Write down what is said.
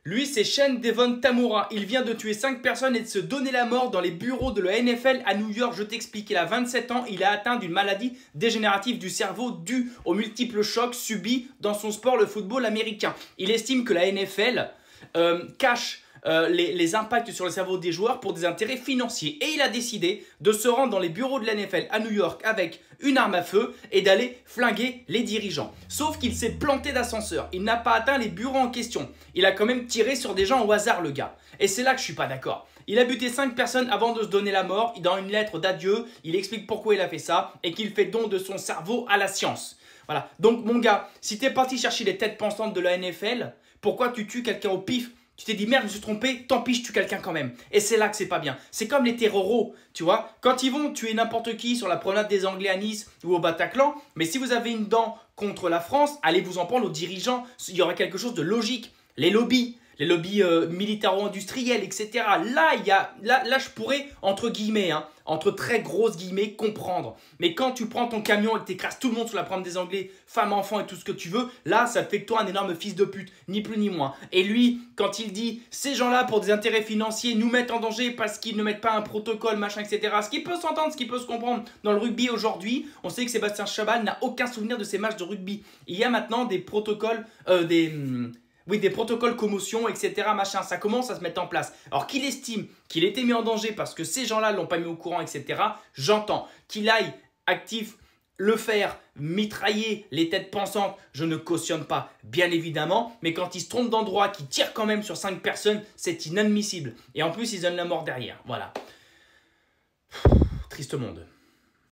Lui, c'est Shane Devon Tamura. Il vient de tuer 5 personnes et de se donner la mort dans les bureaux de la NFL à New York. Je t'explique, il a 27 ans, il a atteint d'une maladie dégénérative du cerveau due aux multiples chocs subis dans son sport, le football américain. Il estime que la NFL cache les impacts sur le cerveau des joueurs pour des intérêts financiers. Et il a décidé de se rendre dans les bureaux de la NFL à New York avec une arme à feu et d'aller flinguer les dirigeants. Sauf qu'il s'est planté d'ascenseur. Il n'a pas atteint les bureaux en question. Il a quand même tiré sur des gens au hasard, le gars. Et c'est là que je suis pas d'accord. Il a buté 5 personnes avant de se donner la mort. Dans une lettre d'adieu, il explique pourquoi il a fait ça et qu'il fait don de son cerveau à la science. Voilà. Donc mon gars, si tu es parti chercher les têtes pensantes de la NFL, pourquoi tu tues quelqu'un au pif ? Tu t'es dit merde, je me suis trompé, tant pis, je tue quelqu'un quand même. Et c'est là que c'est pas bien. C'est comme les terroros, tu vois. Quand ils vont tuer n'importe qui sur la promenade des Anglais à Nice ou au Bataclan, mais si vous avez une dent contre la France, allez vous en prendre aux dirigeants. Il y aura quelque chose de logique. Les lobbies militaro-industriels, etc. Là, je pourrais, entre guillemets, entre très grosses guillemets, comprendre. Mais quand tu prends ton camion et que tu écrases tout le monde sur la promenade des Anglais, femmes, enfants et tout ce que tu veux, là, ça te fait de toi un énorme fils de pute, ni plus ni moins. Et lui, quand il dit, ces gens-là, pour des intérêts financiers, nous mettent en danger parce qu'ils ne mettent pas un protocole, machin, etc. Ce qui peut s'entendre, ce qui peut se comprendre. Dans le rugby aujourd'hui, on sait que Sébastien Chabal n'a aucun souvenir de ces matchs de rugby. Il y a maintenant des protocoles, des protocoles commotion, etc. Machin, ça commence à se mettre en place. Alors qu'il estime qu'il était mis en danger parce que ces gens-là ne l'ont pas mis au courant, etc. J'entends qu'il aille actif, le faire, mitrailler les têtes pensantes, je ne cautionne pas, bien évidemment. Mais quand il se trompe d'endroit, qu'il tire quand même sur 5 personnes, c'est inadmissible. Et en plus, il donne la mort derrière. Voilà. Triste monde.